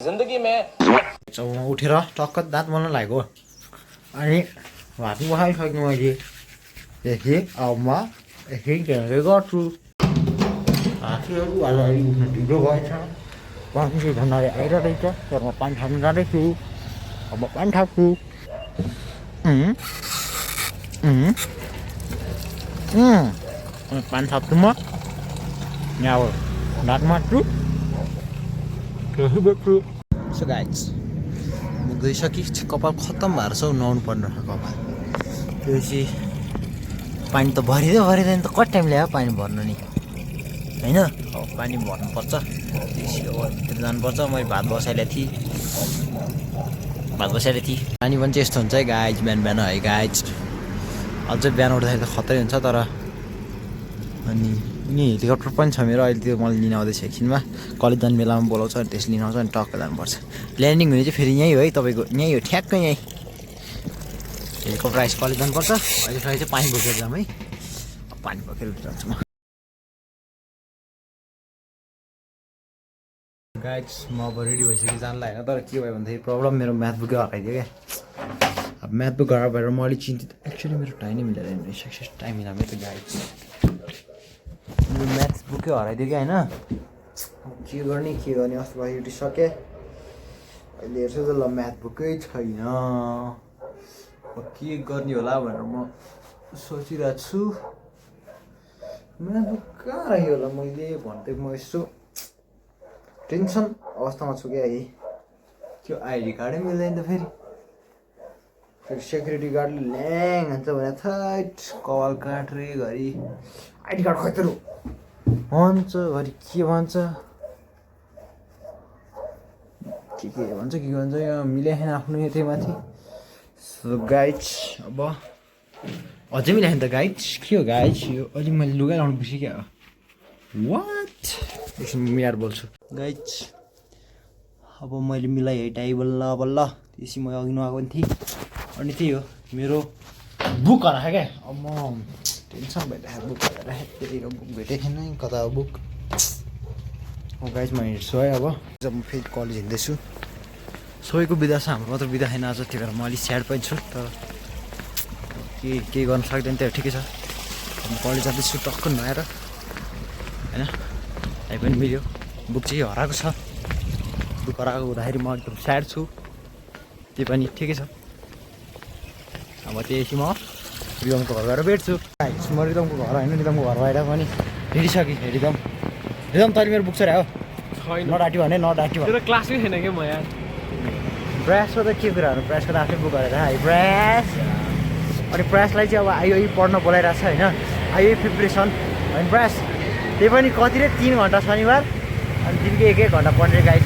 जिंदगी में उठेर टक्क दाँत मोल्न लागेको अनि भात पकाइसक्नु मैले एकछिन अब म एकछिन के गर्छु हातहरू अलि उठ्न ढिलो भएछ पानी झन्डाले आइरहेछ तर म पानी थाप्नु जाँदैछु अब पानी थाप्छु पानी थाप्छु म यहाँ दाँत मार्छु सो गाइज म गइसकेँ कपाल खत्तम भएर छ नुहाउनु पर्ने रहेछ कपाल त्यसपछि पानी त भरिँदैन त कति टाइम ल्यायो पानी भर्नु नि होइन अब पानी भर्नुपर्छ त्यसपछि अब भित्र जानुपर्छ मैले भात बसाइरहेको थिएँ पानी पनि चाहिँ यस्तो हुन्छ है गाइज बिहान बिहान है गाइज अझै बिहान उठ्दाखेरि त खतरै हुन्छ तर अनि नि हेलिकप्टर पनि छ मेरो अहिले त्यो मैले लिन आउँदैछु एकछिनमा कलेज जाने बेलामा बोलाउँछ अनि त्यस लिन आउँछ अनि टक्क जानुपर्छ ल्यान्डिङ हुने चाहिँ फेरि यहीँ हो है तपाईँको यहीँ हो ठ्याक्कै यहीँ हेलिकप्टर आइस कलेज जानुपर्छ अहिले फ्राई चाहिँ पानी बोकेर जाऊँ है पानी बोकेर जान्छु म गाइज म अब रेडी भइसकेँ जानलाई होइन तर के भयो भन्दाखेरि प्रब्लम मेरो म्याथ बुकै हराइदियो क्या अब म्याथ बुक हराएर भएर म अलिक चिन्तित एक्चुअली मेरो टाइम नै मिलेर सक्सेस टाइम मिलाएको त गाइज मेरो म्याथ्स बुकै हराइदियो क्या होइन के गर्ने अस्ति भयो उठिसकेँ अहिले हेर्छु त ल म्याथ बुकै छैन अब के गर्ने होला भनेर म सोचिरहेको छु म्याथ बुक कहाँ रह्यो होला मैले भन्दै म यसो टेन्सन अवस्थामा छु क्या है त्यो आइडी कार्डै मिल्दैन त फेरि सेक्युरिटी गार्डले ल्याङ हान्छ भने थैट कपाल काट्रे घरि आइडी कार्ड खैतरो भन्छ घरि के भन्छ यहाँ मिलाएन आफ्नो यतै माथि सो गाइज अब अझै मिलाएन त गाइज के हो गाइज यो अलि मैले लुगा लाउनु बिर्सेँ क्या वाट एकछिन मिलाएर बोल्छु गाइज अब मैले मिलाएँ है टाइ बल्ल बल्ल त्यसै म अघि नआएको पनि थिएँ अनि त्यही हो मेरो बुक हरायो क्या अब म टेन्सन भइरहेको बुक हराएर बुक भेटेको थिएन कता हो बुक गाइज म हिँड्छु है अब जब म फेरि कलेज हिँड्दैछु सबैको बिदा छ हाम्रो मात्र बिदा छैन आज त्यही भएर म अलिक स्याड पनि छु तर के गर्न सक्दैन त्यो ठिकै छ म कलेज जाँदैछु टक्क नुहाएर होइन त्यही पनि मिल्यो बुक चाहिँ हराएको छ बुक हराएको हुँदाखेरि म एकदम स्याड छु त्यो पनि ठिकै छ अब त्यसपछि म रिदमको घर गएर भेट्छु म रिदमको घर होइन रिदमको घर भएर पनि हिँडिसकेँ रिदम तैँले मेरो बुक छ हो नडाट्यो भने नडाट्यो भने क्लासै छैन क्या म यार प्रयासको त के कुराहरू प्रयासको त आफ्नै बुक गरेर है प्रयास अनि प्रयासलाई चाहिँ अब आइओ पढ्न बोलाइरहेको छ होइन आइओ प्रिपरेसन होइन प्रयास त्यही पनि कति रे 3 घन्टा शनिबार अनि दिनको 1 घन्टा पढ्ने गाइड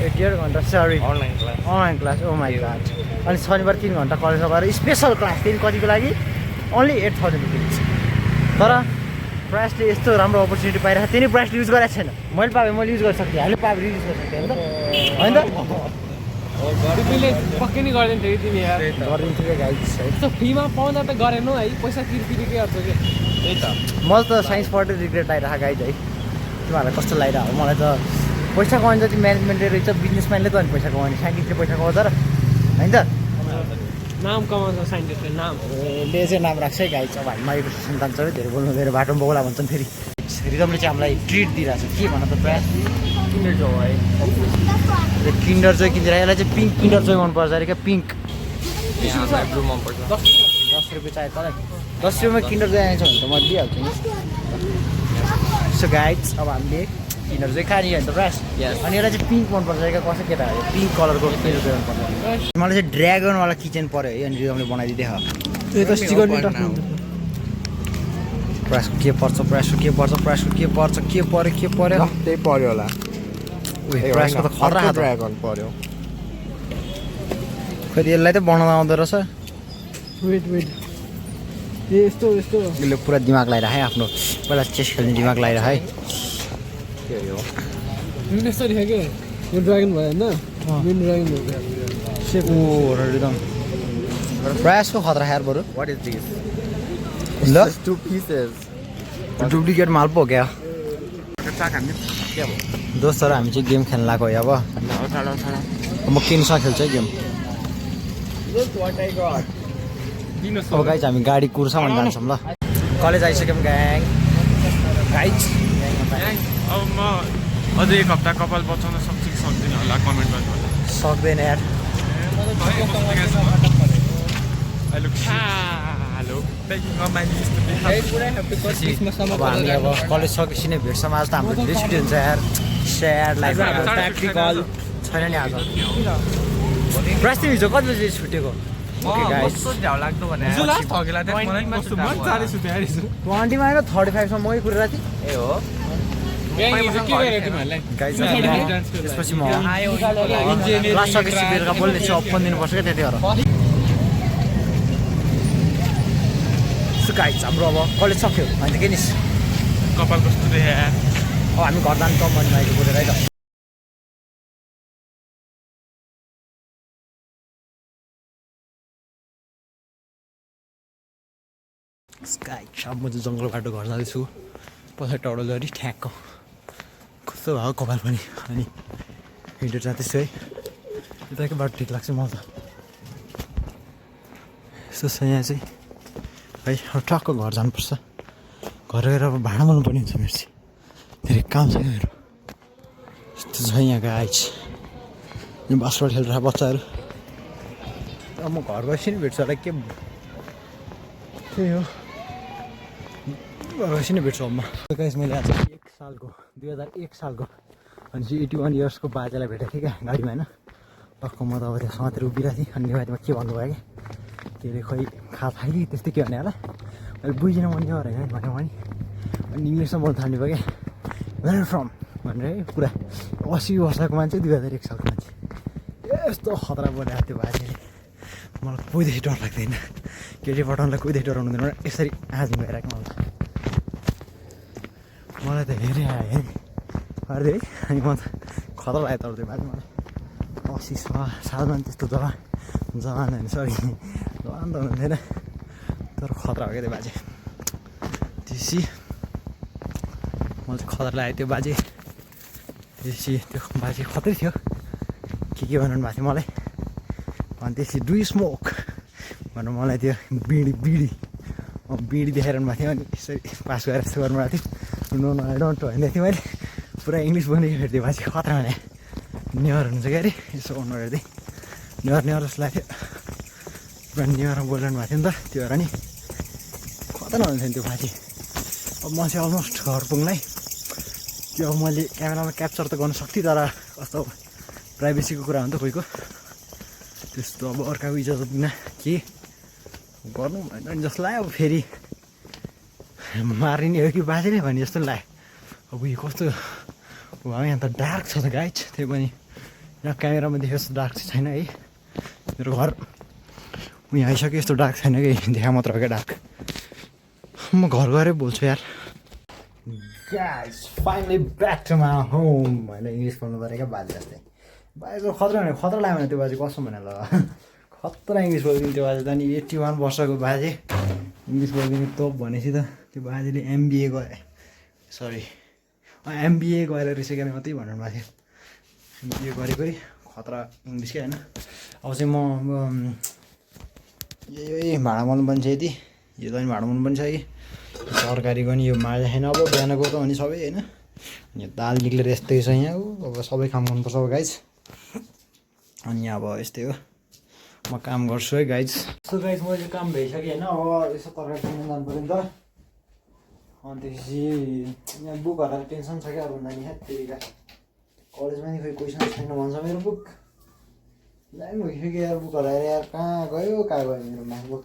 1.5 घन्टा सरी online class oh my god अनि शनिबार 3 घन्टा कलेजमा गएर स्पेसल क्लास दिन कतिको लागि ओन्ली 8,000 रुपियाँ तर प्रयासले यस्तो राम्रो अपर्च्युनिटी पाइरहेको त्यही नै प्रयासले युज गरेको छैन मैले पाएँ मैले युज गर्न सक्थेँ हामीले पाए युज गर्न सक्थेँ होइन त तिमीले पक्कै नै गर्दैन थियो तिमी यार गरिदिन्छु क्या गाइड यस्तो फ्रीमा पाउँदा त गरेनौ है पैसा तिर्तिकै गर्छ कि त्यही त मलाई त साइन्स पढ्दै रिग्रेट लागिरहेको गाइड है तिमीहरूलाई कस्तो लागिरहेको मलाई त पैसा कमाउने जति म्यानेजमेन्टले रहेछ बिजनेसम्यानले त अनि पैसा कमाउने साइन्टिस्टले पैसा कमाउँछ र होइन त नाम कमाउँछ साइन्टिस्टले नाम ले चाहिँ नाम राख्छ है गाइड अब हामीमा यो सन्तान छ धेरै बोल्नु धेरै बाटोमा बोला भन्छन् फेरि रिदमले चाहिँ हामीलाई ट्रिट दिइरहेको छ के भन त प्रयास किन्डर जो है किन्डर जोय किनेर यसलाई चाहिँ पिङ्क किन्डर जोय मनपर्छ अरे क्या पिङ्क 10 रुपियाँ चाहियो तँलाई 10 रुपियाँमा किन्डर जोय आएछ भने त म दिइहाल्छु नि सो गाइड अब हामीले किन्डर जोय खाने होइन त प्रयास अनि यसलाई चाहिँ पिङ्क मनपर्छ क्या कसै केटाहरू पिङ्क कलरको किन्डर जोय मनपर्छ मलाई चाहिँ ड्र्यागनवाला किचन पऱ्यो है अनि रिदमले बनाइदिँदै प्रयासको के पर्छ त्यही पर्यो होला प्रयासको त खतरा ड्र्यागन पर्यो फेरि यसलाई त बनाउन आउँदो रहेछ वेट यस्तो यसले पुरा दिमाग लगाइरह है आफ्नो पहिला चेस खेल्ने दिमाग लगाइरह है के हो यस्तो देख्यो के यो ड्र्यागन भयो होइन मेन ड्र्यागन ओ रिदम प्रयासको खतरा यार बरु व्हाट इज दिस ल 2 pieces डुप्लिकेट माल पो हो क्या के अब दोस्तहरू हामी चाहिँ गेम खेल्न लाग्यो है अब म किनसँग खेल्छु है गेम अब गाइज हामी गाडी कुर्छौँ अनि जान्छौँ ल कलेज आइसक्यौँ ग्याङ गाइज अब म अझै एक हप्ता कपाल बचाउन सक्छु कि सक्दिनँ होला कमेन्ट गर्नु होला सक्दैन यार I look hello taking on my list अब हामी अब कलेज सकेपछि नै भेट्छौँ आज त हाम्रो धेरै छुट्टी हुन्छ यार स्याड लाइफ प्र्याक्टिकल छैन नि आज प्रस तिमी हिजो कति बजी छुटेको ओके गाइस लास्ट हगेला मलाई कस्तो मजाले सुते यार 20 मा आएर 35 मा मै कुरेर थिएँ ए हो गाइस त्यसपछि म क्लास सकेपछि बेलुका बोल्ने छु अपन दिनुपर्छ क्या त्यति भएर गाइस हाम्रो अब कलेज सक्यो अनि त के नि कपाल कस्तो देखे यार अब हामी घर जानु कम भन्ने भाइको कुरेर है त गाइस अब म चाहिँ जङ्गल बाटो घर जाँदैछु पछाडि टाढो झरी ठ्याक्क कस्तो भयो कपाल पनि अनि हिँडेर जाँदैछु है यताकै बाटो ठिक लाग्छ मलाई त यस्तो छ यहाँ चाहिँ है अब टक्क घर जानुपर्छ घर गएर अब भाँडा मोल्नु पर्ने हुन्छ मेरो चाहिँ धेरै काम छ क्या मेरो यस्तो छ यहाँको आइज यो बास्केटबल खेलिरहेको बच्चाहरू अब म घर गएपछि नि भेट्छु होला के त्यही हो घर गएपछि नै भेट्छु अब म गाइस मैले आज 2001 सालको अनि चाहिँ 81 इयर्सको बाजेलाई भेटेको थिएँ क्या गाडीमा होइन टक्क म त अब त्यो समातेर उभिरहेको थिएँ अनि बाजेमा के भन्नुभयो क्या के अरे खै खा खाइ त्यस्तै के भने होला अहिले बुझिनँ मैले के भनेको भन्यो भने अनि इङ्ग्लिसमा बोल्नु थाल्नु भयो क्या वेयर फ्रम भनेर है पुरा 80 वर्षको मान्छे 2001 सालको मान्छे यस्तो खतरा बोलेको त्यो बाजेले मलाई कोहीदेखि डर लाग्दैन केटी पठाउनलाई कोहीदेखि डर हुँदैन यसरी आज भएर मलाई त हेरेँ आयो अरे है अनि म त खतरा लाग्यो तर त्यो बाजे मलाई 80 सालमा त्यस्तो जवान होइन सरी जवान त हुनुहुँदैन तर खतरा हो क्या त्यो बाजे त्यसपछि मलाई चाहिँ खतरा लाग्यो त्यो बाजे त्यसपछि त्यो बाजे खतरै थियो के भन्नु भएको थियो मलाई अनि त्यसपछि डु स्मोक भनेर मलाई त्यो बिडी देखाइरहनु भएको थियो अनि यसरी पास गरेर यस्तो गर्नुभएको थियो नो नो आई डोन्ट भन्दै थिएँ मैले पुरा इङ्ग्लिस बोल्ने हेर्थेँ बाजे खतरा भने नेवर हुन्छ क्या अरे यसो गर्नु हेर्दै नेवर जस्तो लाग्थ्यो पुरा नेवरमा बोलिरहनु भएको थियो नि त त्यो भएर नि खतरा हुन्थ्यो नि त्यो बाजे अब म चाहिँ अलमोस्ट घर पुग्नलाई त्यो अब मैले क्यामेरामा क्याप्चर त गर्नु सक्थेँ तर कस्तो प्राइभेसीको कुरा हो नि त कोहीको त्यस्तो अब अर्काको इजाजत बिना के गर्नु भन्दैन जस्तो लाग्यो अब फेरि मारिने हो कि बाजेले भने जस्तो लाग्यो अब यो कस्तो अब यहाँ त डार्क छ त गाइज त्यही पनि यहाँ क्यामेरामा देखेको जस्तो डार्क चाहिँ छैन है मेरो घर यहाँ आइसक्यो यस्तो डार्क छैन कि देखा मात्र हो क्या डार्क म घर गएरै बोल्छु यार guys finally back to my home भनेर इङ्ग्लिस बोल्नु पऱ्यो क्या बाजे जस्तै बाजेको खतरा भने खतरा लाग्यो भने त्यो बाजे कसो भने ल खतरा इङ्ग्लिस बोलिदिनु त्यो बाजे त अनि 81 वर्षको बाजे इङ्ग्लिस बोलिदिनु तोप भनेपछि त त्यो बाजेले एमबिए गए सरी एमबिए गएर रिसकेर मात्रै भन्नु भएको थियो एमबिए गरेकै खतरा इङ्ग्लिस क्या होइन अब चाहिँ म यही भाँडा मोल्नु पनि छ यति यो त अनि भाँडा मोल्नु पनि छ कि तरकारी पनि यो माजा छैन अब बिहानको त अनि सबै होइन यहाँ दाल निक्लेर यस्तै छ यहाँ अब सबै काम गर्नुपर्छ अब गाइज अनि यहाँ अब यस्तै हो म काम गर्छु है गाइज सो गाइज मैले काम भइसकेँ होइन अब यसो तरकारी किन्नु जानु पऱ्यो नि त अनि त्यसपछि यहाँ बुकहरूलाई टेन्सन छ क्या अब नानी त्यही कलेजमा नि खोइ क्वेसन छैन भन्छ मेरो बुक ल्याङ भइसक्यो यार बुकहरू आएर यार कहाँ गयो मेरो म्याथबुक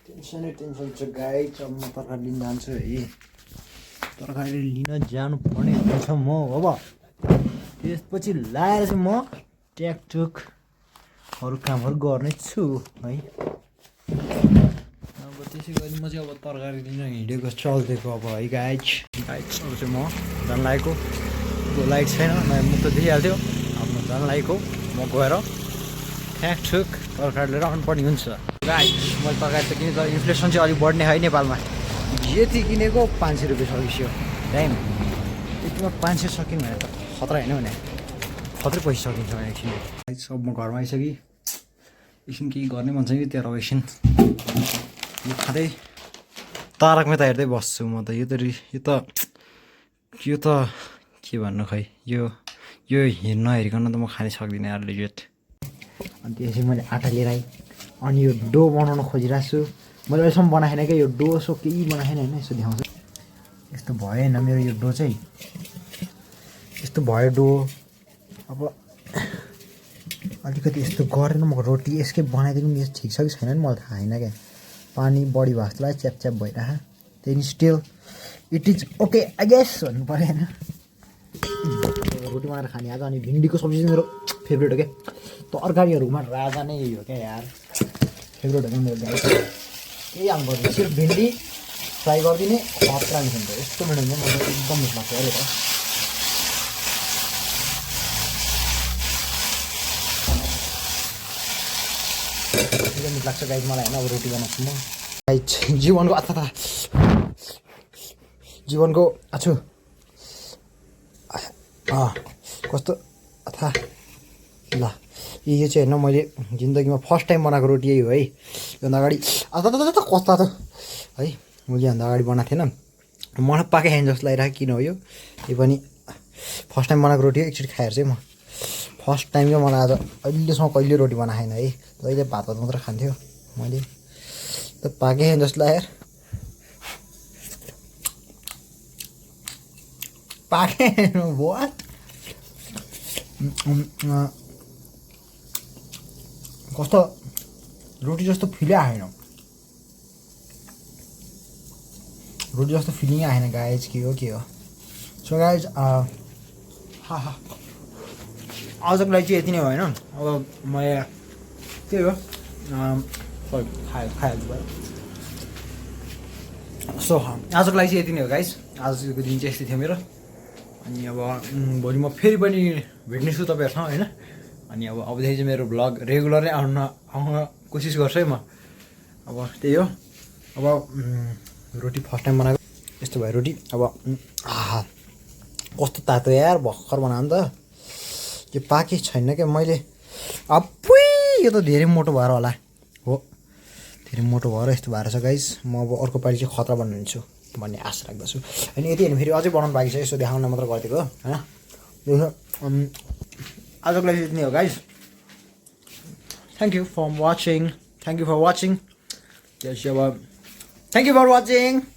टेन्सनै टेन्सन छ गाइज अब म तरकारी लिन जान्छु है तरकारी लिन जानुपर्ने हुन्छ म अब त्यसपछि लाएर चाहिँ म ट्याकटुक अरू कामहरू गर्ने छु है अब त्यसै गरी म चाहिँ अब तरकारी लिन हिँडेको चल्दिएको अब है गाइज अब चाहिँ म जान लागेको लाइट छैन म त देखिहाल्थ्यो अब म जान लागेको म गएर ठ्याकठुक तरकारी लिएर आउनुपर्ने हुन्छ गाइज मैले तरकारी त किनेँ तर इन्फ्लेसन चाहिँ अलिक बढ्ने है नेपालमा यति किनेको 500 रुपियाँ सकिसक्यो टाइम 500 सक्यौँ भने त खतरा होइन भने खत्रै पैसा सकिन्छ भने एकछिन अब म घरमा आइसकेँ एकछिन केही गर्ने मन छ कि त्यहाँ एकछिन यो खाँदै तारक मेहता हेर्दै बस्छु म त यो त के भन्नु खै यो नहेरिकन त म खानै सक्दिनँ यार लिजेट अनि त्यसपछि मैले आँटा लिएर आएँ अनि यो डो बनाउन खोजिरहेको छु मैले अहिलेसम्म बनाएन क्या यो डो सो केही बनाएन होइन यसो देखाउँछु यस्तो भएन मेरो यो डो चाहिँ यस्तो भयो डो अब अलिकति यस्तो गरेर म रोटी यसकै बनाइदिनु यो ठिक छ कि छैन नि मलाई थाहा छैन क्या पानी बढी भएको जस्तो लाग्यो च्याप भइरह त्यहाँदेखि still it is okay I guess भन्नु पऱ्यो होइन रोटी बनाएर खाने आज अनि भिन्डीको सब्जी चाहिँ मेरो फेभरेट हो क्या तरकारीहरूमा राजा नै यही हो क्या यार फेभरेट हो क्या मेरो गाई केही हाल्नु पर्दैन सिर्फ भिन्डी फ्राई गरिदिने खतरा मिठो हुन्छ यस्तो मिठो हुन्छ मलाई एकदम मिठो लाग्छ अरे त एकदम मिठो लाग्छ गाई मलाई होइन अब रोटी बनाउँछु म गाई जीवनको जीवनको आछु कस्तो अथा ल यो चाहिँ होइन मैले जिन्दगीमा फर्स्ट टाइम बनाएको रोटी यही हो है योभन्दा अगाडि कस्तो त है मैले योभन्दा अगाडि बनाएको थिएन मलाई पाकै खाइन जस्तो लागिरहेको किन हो यो पनि फर्स्ट टाइम बनाएको रोटी हो एकचोटि खाएर चाहिँ म फर्स्ट टाइम क्या मलाई आज अहिलेसम्म कहिले रोटी बनाएन है अहिले भात मात्र खान्थ्यो मैले त पाकै खाइन जस्तो लाग्यो पाकै वाट कस्तो रोटी जस्तो फिलै आएन रोटी जस्तो फिलिङ आएन गाइज के हो सो गाइज आजको लागि चाहिँ यति नै हो होइन अब मैले त्यही हो खाइहाल्छु भयो सो आजको लागि चाहिँ यति नै हो गाइज आजको दिन चाहिँ यस्तै थियो मेरो अनि अब भोलि म फेरि पनि भेट्नेछु तपाईँहरूसँग होइन अनि अबदेखि चाहिँ मेरो भ्लग रेगुलरै आउन कोसिस गर्छु है म अब त्यही हो अब रोटी फर्स्ट टाइम बनाएको यस्तो भयो रोटी अब कस्तो तातो यार भर्खर बनायो नि त यो पाकै छैन क्या मैले अपुई यो त धेरै मोटो भएर होला हो धेरै मोटो भएर यस्तो भएर छ गाइस म अब अर्को पालि चाहिँ खतरा बनाउँछु भन्ने आशा राख्दछु अनि यति होइन फेरि अझै बनाउनु बाँकी छ यसो देखाउन मात्र गरिदिएको होइन आजको लागि यति नै हो guys thank you for watching